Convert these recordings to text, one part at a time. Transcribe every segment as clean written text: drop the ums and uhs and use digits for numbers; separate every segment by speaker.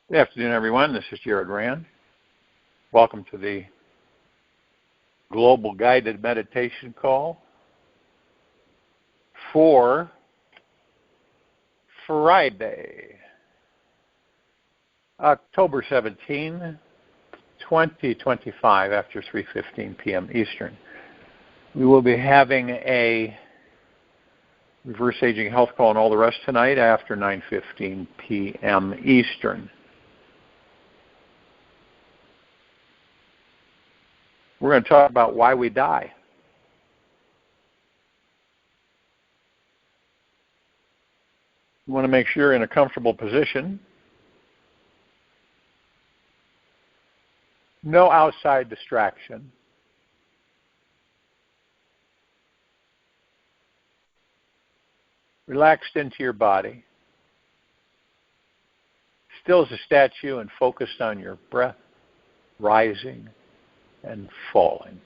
Speaker 1: Good afternoon, everyone. This is Jared Rand. Welcome to the Global Guided Meditation Call for Friday, October 17, 2025, after 3:15 p.m. Eastern. We will be having a reverse aging health call and all the rest tonight after 9:15 p.m. Eastern. We're going to talk about why we die. You want to make sure you're in a comfortable position. No outside distraction. Relaxed into your body. Still as a statue and focused on your breath, rising and falling.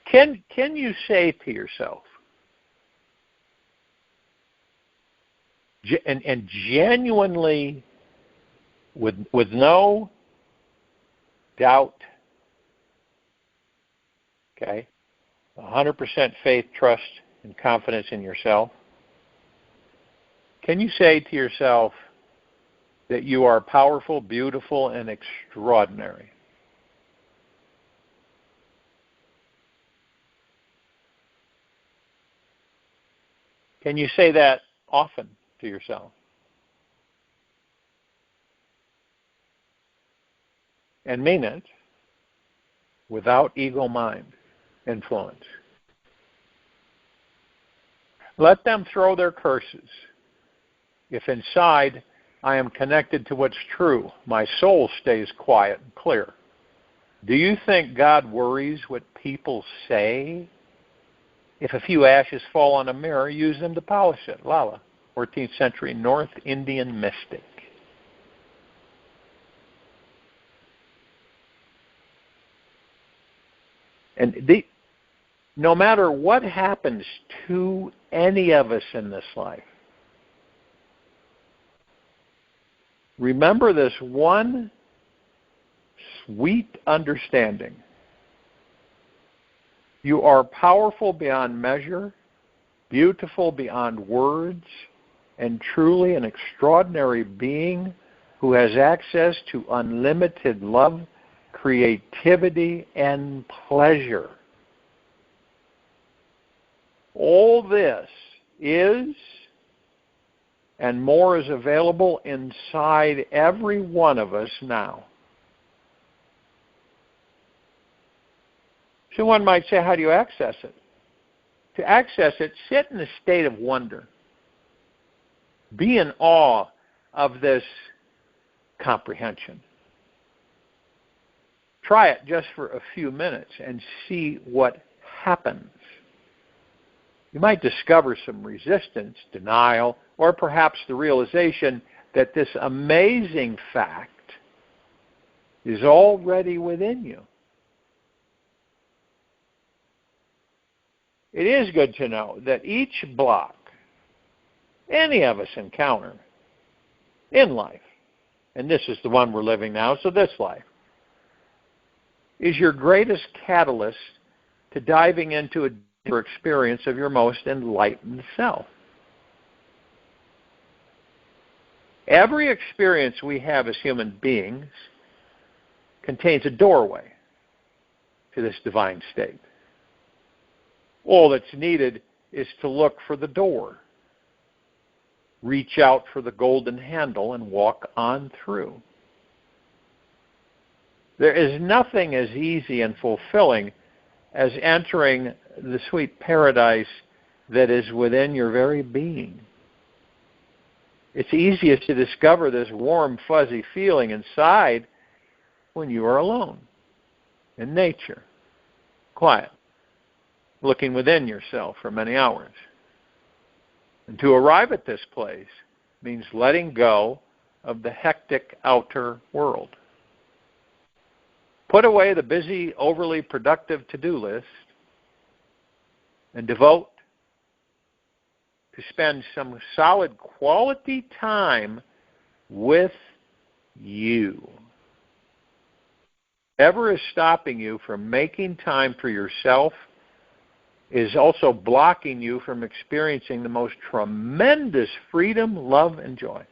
Speaker 1: Can you say to yourself, and genuinely, with no doubt, okay, 100% faith, trust, and confidence in yourself, can you say to yourself that you are powerful, beautiful, and extraordinary? Can you say that often to yourself? And mean it without ego mind influence. Let them throw their curses. If inside I am connected to what's true, my soul stays quiet and clear. Do you think God worries what people say? If a few ashes fall on a mirror, use them to polish it. Lala, 14th century North Indian mystic. And no matter what happens to any of us in this life, remember this one sweet understanding. You are powerful beyond measure, beautiful beyond words, and truly an extraordinary being who has access to unlimited love, creativity, and pleasure. All this is and more is available inside every one of us now. So one might say, how do you access it? To access it, sit in a state of wonder. Be in awe of this comprehension. Try it just for a few minutes and see what happens. You might discover some resistance, denial, or perhaps the realization that this amazing fact is already within you. It is good to know that each block any of us encounter in life, and this is the one we're living now, so this life, is your greatest catalyst to diving into a deeper experience of your most enlightened self. Every experience we have as human beings contains a doorway to this divine state. All that's needed is to look for the door, reach out for the golden handle, and walk on through. There is nothing as easy and fulfilling as entering the sweet paradise that is within your very being. It's easiest to discover this warm, fuzzy feeling inside when you are alone, in nature, quiet, looking within yourself for many hours. And to arrive at this place means letting go of the hectic outer world. Put away the busy, overly productive to-do list and devote to spend some solid quality time with you. Whatever is stopping you from making time for yourself is also blocking you from experiencing the most tremendous freedom, love, and joy.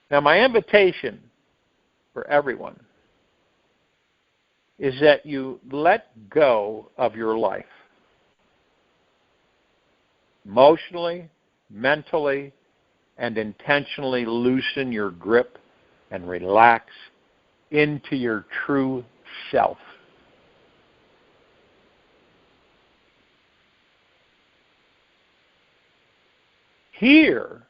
Speaker 1: Now, my invitation for everyone is that you let go of your life. Emotionally, mentally, and intentionally loosen your grip and relax into your true self. Here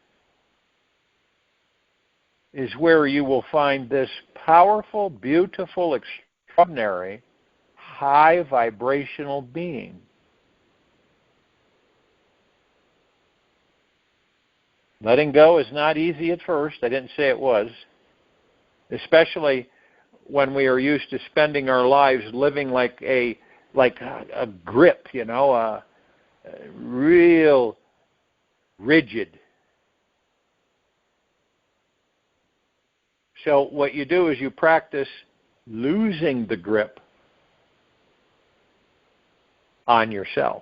Speaker 1: is where you will find this powerful, beautiful, extraordinary, high vibrational being. Letting go is not easy at first. I didn't say it was. Especially when we are used to spending our lives living like a grip, real rigid. So what you do is you practice losing the grip on yourself.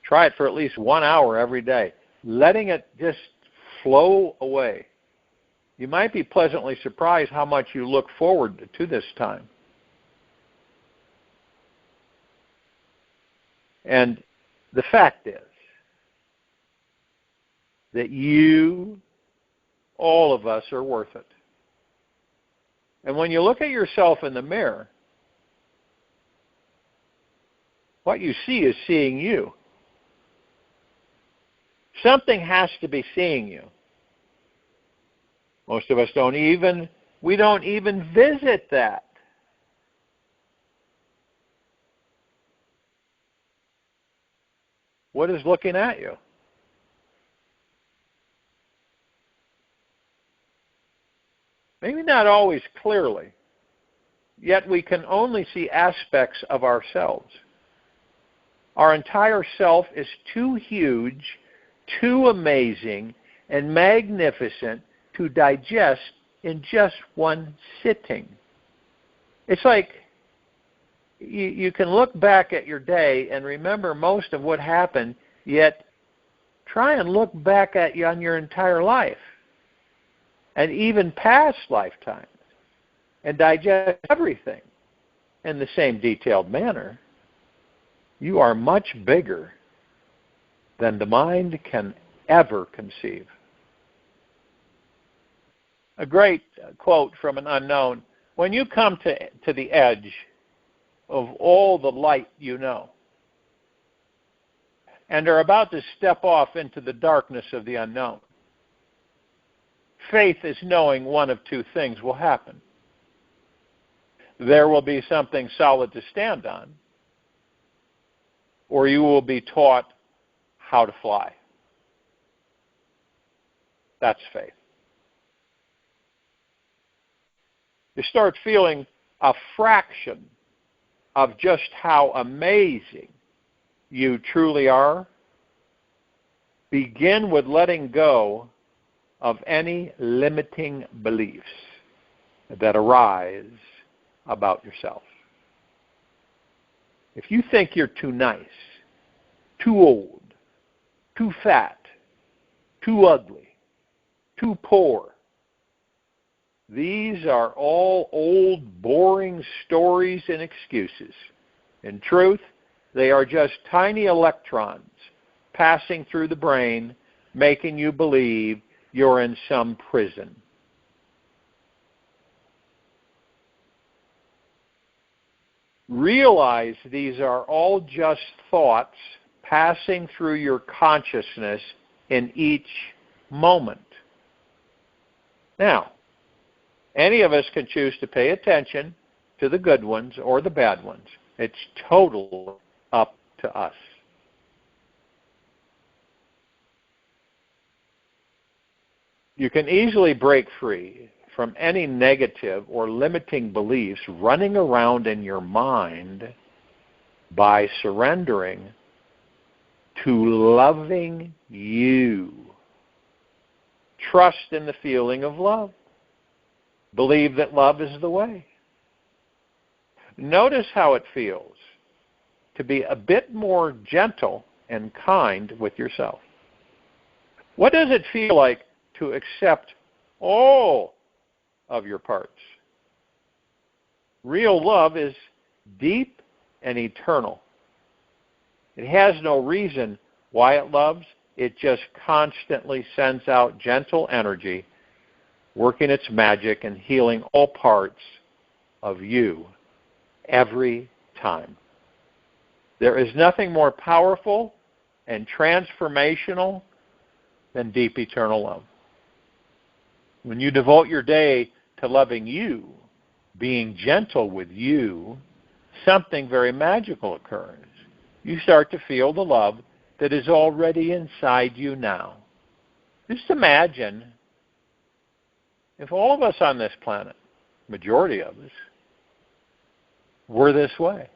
Speaker 1: Try it for at least 1 hour every day, letting it just flow away. You might be pleasantly surprised how much you look forward to this time. And the fact is that you, all of us, are worth it. And when you look at yourself in the mirror, what you see is seeing you. Something has to be seeing you. Most of us don't even visit that. What is looking at you? Maybe not always clearly, yet we can only see aspects of ourselves. Our entire self is too huge, too amazing, and magnificent to digest in just one sitting. It's like you can look back at your day and remember most of what happened, yet try and look back on your entire life and even past lifetimes and digest everything in the same detailed manner. You are much bigger than the mind can ever conceive. A great quote from an unknown: when you come to the edge of all the light you know and are about to step off into the darkness of the unknown, faith is knowing one of two things will happen. There will be something solid to stand on, or you will be taught how to fly. That's faith. You start feeling a fraction of just how amazing you truly are. Begin with letting go of any limiting beliefs that arise about yourself. If you think you're too nice, too old, too fat, too ugly, too poor, these are all old, boring stories and excuses. In truth, they are just tiny electrons passing through the brain, making you believe you're in some prison. Realize these are all just thoughts passing through your consciousness in each moment. Now, any of us can choose to pay attention to the good ones or the bad ones. It's totally up to us. You can easily break free from any negative or limiting beliefs running around in your mind by surrendering to loving you. Trust in the feeling of love. Believe that love is the way. Notice how it feels to be a bit more gentle and kind with yourself. What does it feel like to accept all of your parts? Real love is deep and eternal. It has no reason why it loves. It just constantly sends out gentle energy, working its magic and healing all parts of you every time. There is nothing more powerful and transformational than deep eternal love. When you devote your day to loving you, being gentle with you, something very magical occurs. You start to feel the love that is already inside you now. Just imagine if all of us on this planet, majority of us, were this way.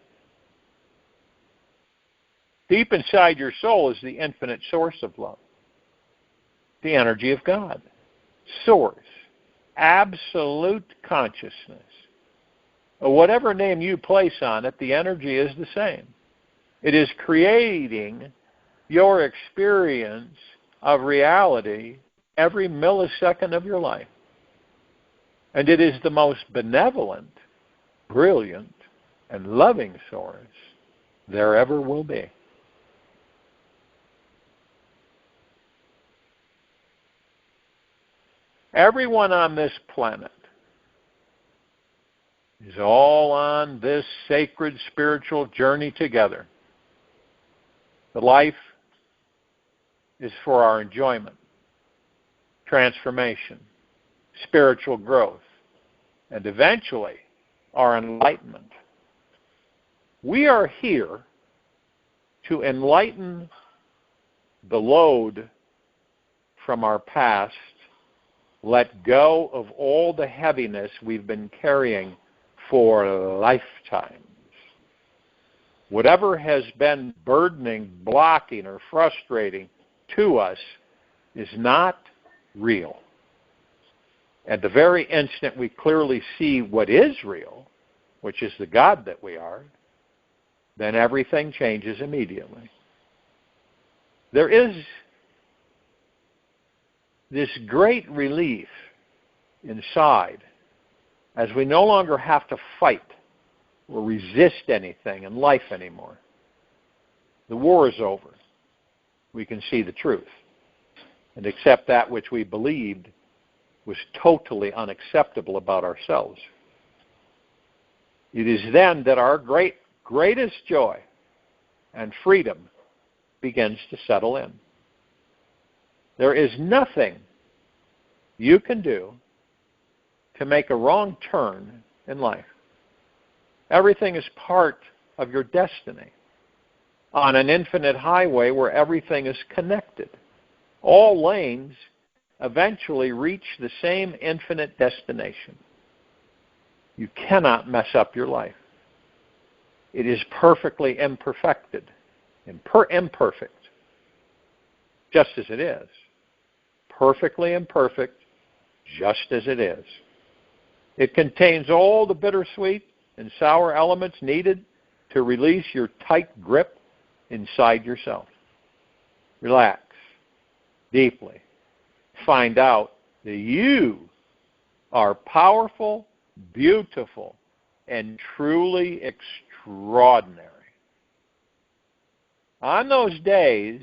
Speaker 1: Deep inside your soul is the infinite source of love, the energy of God, source, absolute consciousness. Whatever name you place on it, the energy is the same. It is creating your experience of reality every millisecond of your life. And it is the most benevolent, brilliant, and loving source there ever will be. Everyone on this planet is all on this sacred spiritual journey together. The life is for our enjoyment, transformation, spiritual growth, and eventually our enlightenment. We are here to enlighten the load from our past, let go of all the heaviness we've been carrying for lifetimes. Whatever has been burdening, blocking, or frustrating to us is not real. At the very instant we clearly see what is real, which is the God that we are, then everything changes immediately. There is this great relief inside as we no longer have to fight or resist anything in life anymore. The war is over. We can see the truth and accept that which we believed was totally unacceptable about ourselves. It is then that our greatest joy and freedom begins to settle in. There is nothing you can do to make a wrong turn in life. Everything is part of your destiny on an infinite highway where everything is connected. All lanes eventually reach the same infinite destination. You cannot mess up your life. It is perfectly imperfected, imperfect, just as it is. Perfectly imperfect, just as it is. It contains all the bittersweet and sour elements needed to release your tight grip inside yourself. Relax deeply. Find out that you are powerful, beautiful, and truly extraordinary. On those days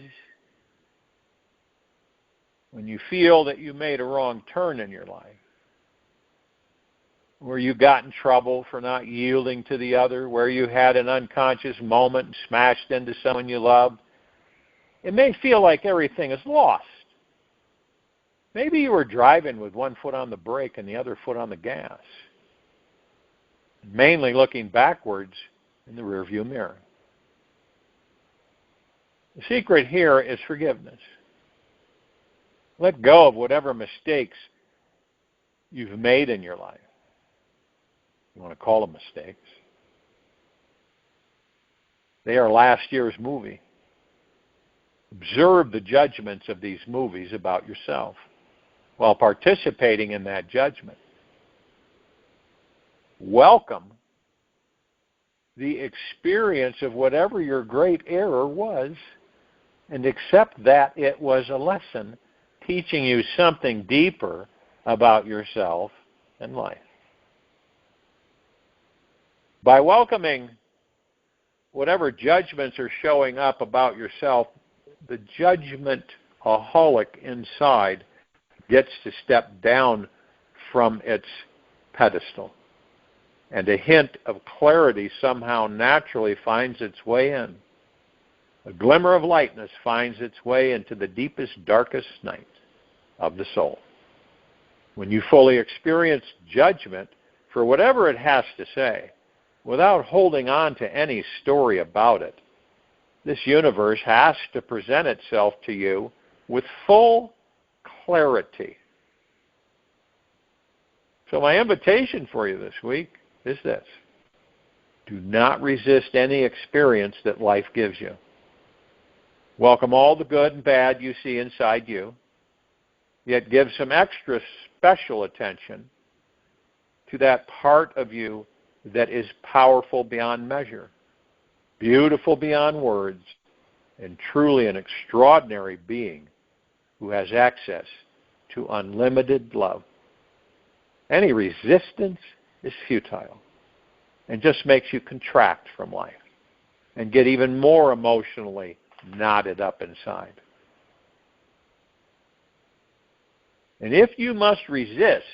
Speaker 1: when you feel that you made a wrong turn in your life, where you got in trouble for not yielding to the other, where you had an unconscious moment and smashed into someone you loved, it may feel like everything is lost. Maybe you were driving with one foot on the brake and the other foot on the gas, mainly looking backwards in the rearview mirror. The secret here is forgiveness. Let go of whatever mistakes you've made in your life. You want to call them mistakes. They are last year's movie. Observe the judgments of these movies about yourself while participating in that judgment. Welcome the experience of whatever your great error was and accept that it was a lesson teaching you something deeper about yourself and life. By welcoming whatever judgments are showing up about yourself, the judgment-aholic inside gets to step down from its pedestal. And a hint of clarity somehow naturally finds its way in. A glimmer of lightness finds its way into the deepest, darkest night of the soul. When you fully experience judgment for whatever it has to say, without holding on to any story about it, this universe has to present itself to you with full clarity. So my invitation for you this week is this. Do not resist any experience that life gives you. Welcome all the good and bad you see inside you, yet give some extra special attention to that part of you that is powerful beyond measure, beautiful beyond words, and truly an extraordinary being who has access to unlimited love. Any resistance is futile and just makes you contract from life and get even more emotionally knotted up inside. And if you must resist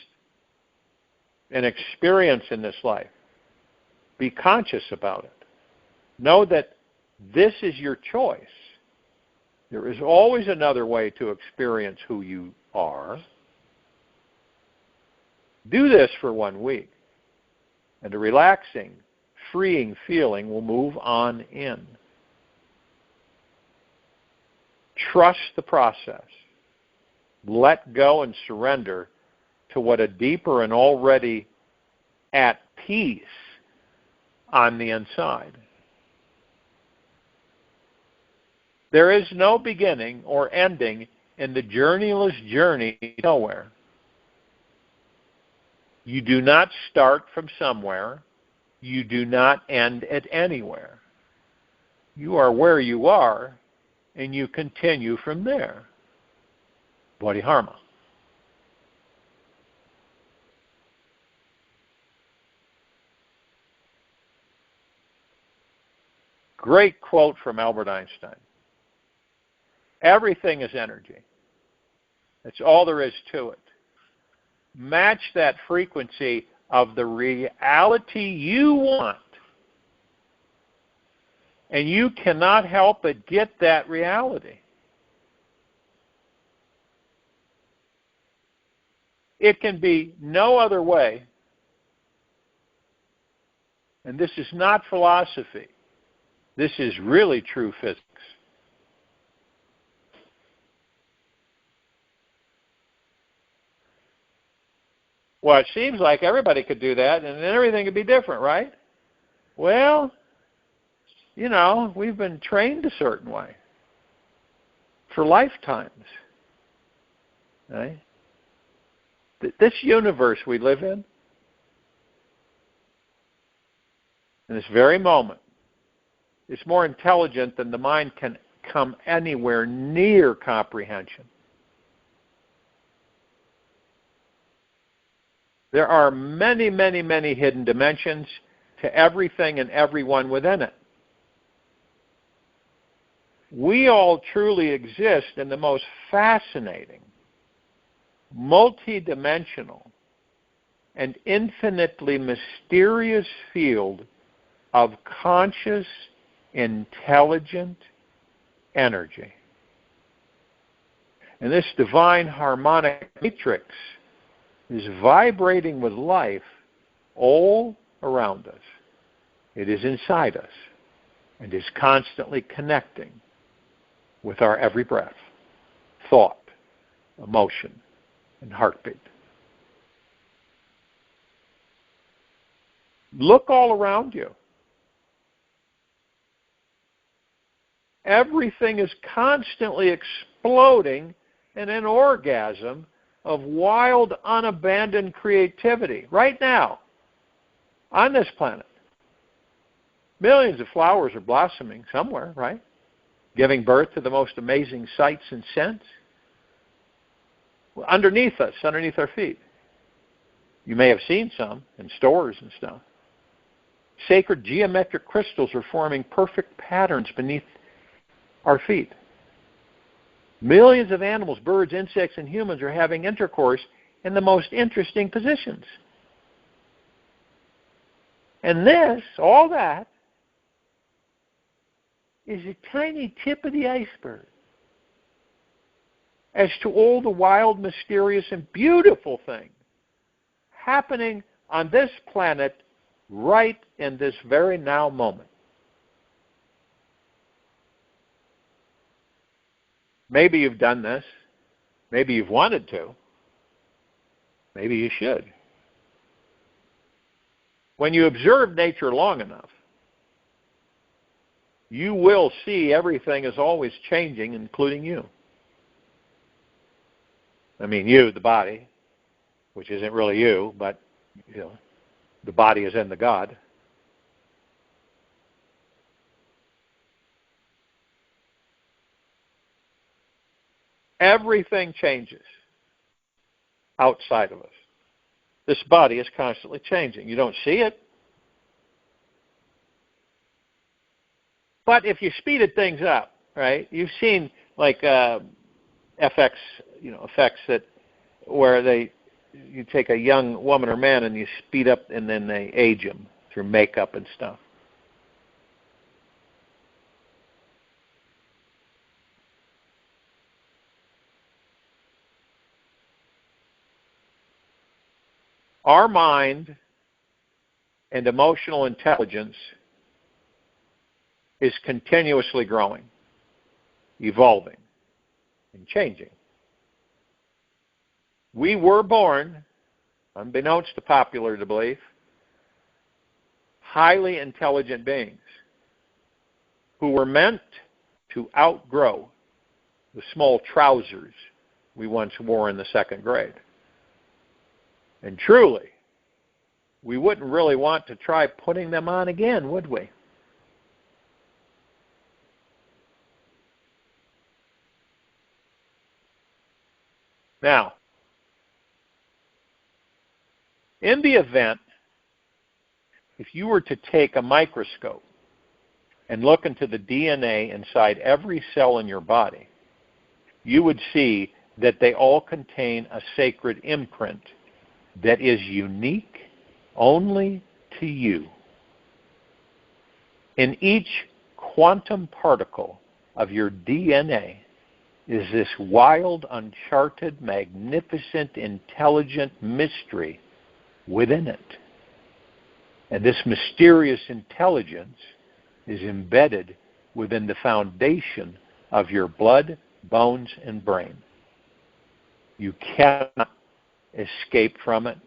Speaker 1: an experience in this life, be conscious about it. Know that this is your choice. There is always another way to experience who you are. Do this for 1 week, and a relaxing, freeing feeling will move on in. Trust the process. Let go and surrender to what a deeper and already at peace on the inside. There is no beginning or ending in the journeyless journey nowhere. You do not start from somewhere. You do not end at anywhere. You are where you are, and you continue from there. Bodhidharma. Great quote from Albert Einstein. Everything is energy. That's all there is to it. Match that frequency of the reality you want, and you cannot help but get that reality. It can be no other way. And this is not philosophy. This is really true physics. Well, it seems like everybody could do that, and then everything could be different, right? Well, you know, we've been trained a certain way for lifetimes, right? This universe we live in this very moment, is more intelligent than the mind can come anywhere near comprehension. There are many, many, many hidden dimensions to everything and everyone within it. We all truly exist in the most fascinating, multidimensional, and infinitely mysterious field of conscious, intelligent energy. And this divine harmonic matrix is vibrating with life all around us. It is inside us and is constantly connecting with our every breath, thought, emotion, and heartbeat. Look all around you. Everything is constantly exploding in an orgasm of wild, unabandoned creativity right now on this planet. Millions of flowers are blossoming somewhere, right? Giving birth to the most amazing sights and scents. Underneath us, underneath our feet. You may have seen some in stores and stuff. Sacred geometric crystals are forming perfect patterns beneath our feet. Millions of animals, birds, insects, and humans are having intercourse in the most interesting positions. And this, all that, is a tiny tip of the iceberg as to all the wild, mysterious, and beautiful things happening on this planet right in this very now moment. Maybe you've done this. Maybe you've wanted to. Maybe you should. When you observe nature long enough, you will see everything is always changing, including you. I mean, you, the body, which isn't really you, but the body is in the God. Everything changes outside of us. This body is constantly changing. You don't see it. But if you speeded things up, right? You've seen like effects that where you take a young woman or man and you speed up and then they age them through makeup and stuff. Our mind and emotional intelligence is continuously growing, evolving, and changing. We were born, unbeknownst to popular belief, highly intelligent beings who were meant to outgrow the small trousers we once wore in the second grade. And truly, we wouldn't really want to try putting them on again, would we? Now, in the event, if you were to take a microscope and look into the DNA inside every cell in your body, you would see that they all contain a sacred imprint that is unique only to you. In each quantum particle of your DNA is this wild, uncharted, magnificent, intelligent mystery within it. And this mysterious intelligence is embedded within the foundation of your blood, bones, and brain. You cannot escape from it,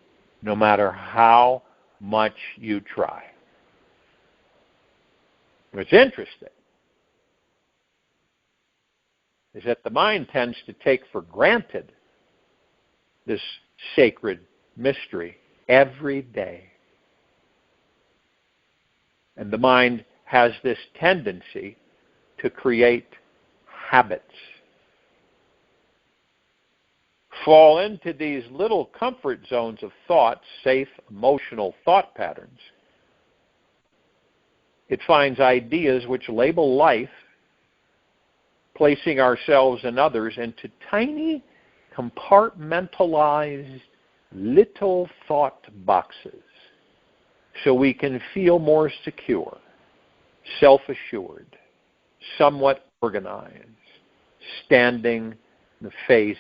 Speaker 1: no matter how much you try. What's interesting is that the mind tends to take for granted this sacred mystery every day. And the mind has this tendency to create habits. Fall into these little comfort zones of thought, safe, emotional thought patterns. It finds ideas which label life, placing ourselves and others into tiny, compartmentalized little thought boxes so we can feel more secure, self-assured, somewhat organized, standing in the face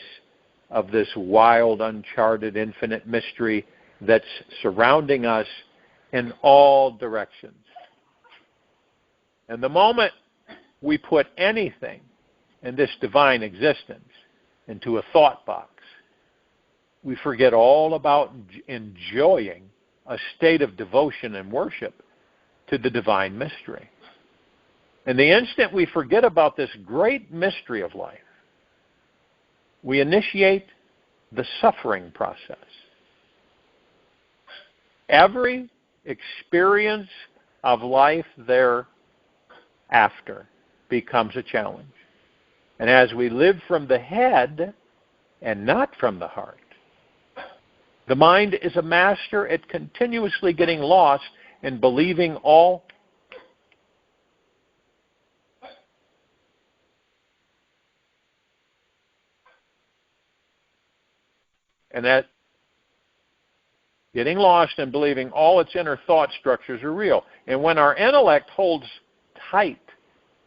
Speaker 1: of this wild, uncharted, infinite mystery that's surrounding us in all directions. And the moment we put anything in this divine existence into a thought box, we forget all about enjoying a state of devotion and worship to the divine mystery. And the instant we forget about this great mystery of life, we initiate the suffering process. Every experience of life thereafter becomes a challenge. And as we live from the head and not from the heart, the mind is a master at continuously getting lost and believing all and that getting lost and believing all its inner thought structures are real. And when our intellect holds tight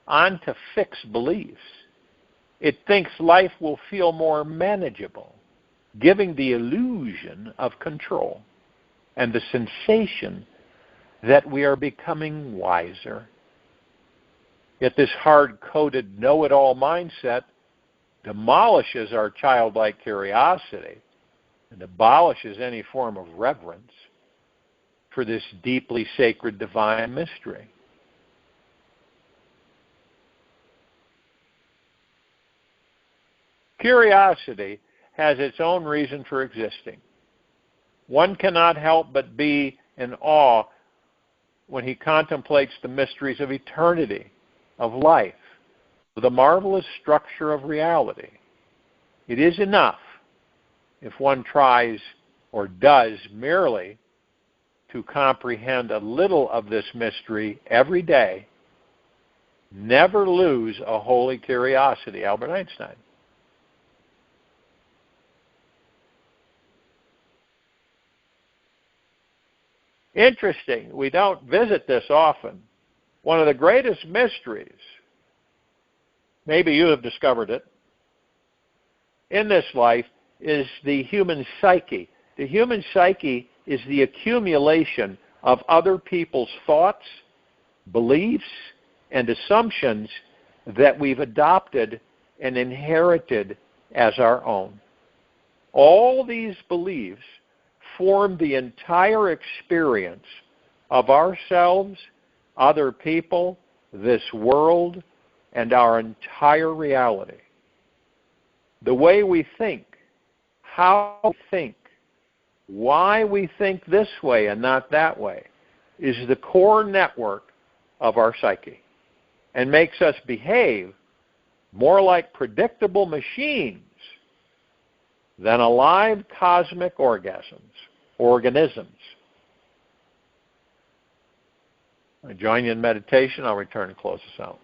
Speaker 1: onto fixed beliefs, it thinks life will feel more manageable, giving the illusion of control and the sensation that we are becoming wiser. Yet this hard-coded know-it-all mindset demolishes our childlike curiosity and abolishes any form of reverence for this deeply sacred divine mystery. Curiosity has its own reason for existing. One cannot help but be in awe when he contemplates the mysteries of eternity, of life, the marvelous structure of reality. It is enough if one tries or does merely to comprehend a little of this mystery every day. Never lose a holy curiosity, Albert Einstein. Interesting, we don't visit this often. One of the greatest mysteries, maybe you have discovered it, in this life is the human psyche. The human psyche is the accumulation of other people's thoughts, beliefs, and assumptions that we've adopted and inherited as our own. All these beliefs form the entire experience of ourselves, other people, this world, and our entire reality. The way we think, how we think, why we think this way and not that way, is the core network of our psyche and makes us behave more like predictable machines than alive cosmic organisms. I join you in meditation. I'll return and close this out.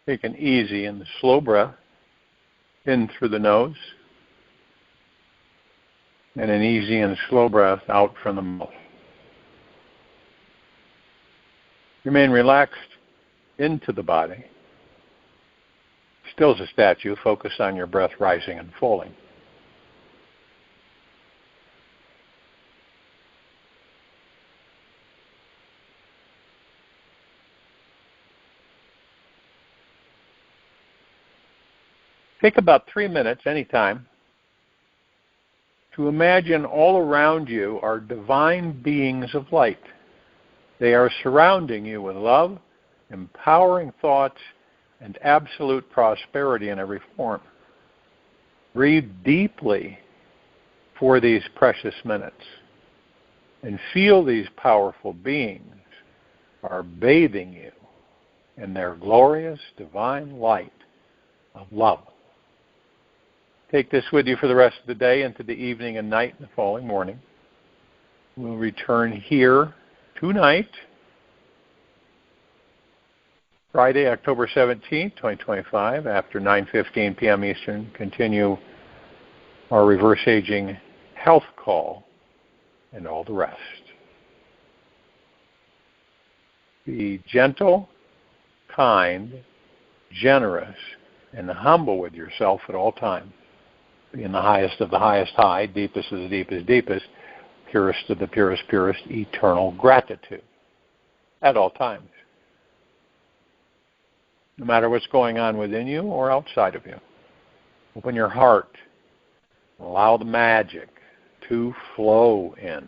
Speaker 1: Take an easy and slow breath in through the nose, and an easy and slow breath out from the mouth. Remain relaxed into the body. Still as a statue, focus on your breath rising and falling. Take about 3 minutes, anytime, to imagine all around you are divine beings of light. They are surrounding you with love, empowering thoughts, and absolute prosperity in every form. Breathe deeply for these precious minutes and feel these powerful beings are bathing you in their glorious divine light of love. Take this with you for the rest of the day, into the evening and night and the following morning. We'll return here tonight, Friday, October 17th, 2025, after 9:15 p.m. Eastern. Continue our reverse aging health call and all the rest. Be gentle, kind, generous, and humble with yourself at all times. Be in the highest of the highest high, deepest of the deepest deepest, purest of the purest purest, eternal gratitude at all times. No matter what's going on within you or outside of you. Open your heart. Allow the magic to flow in.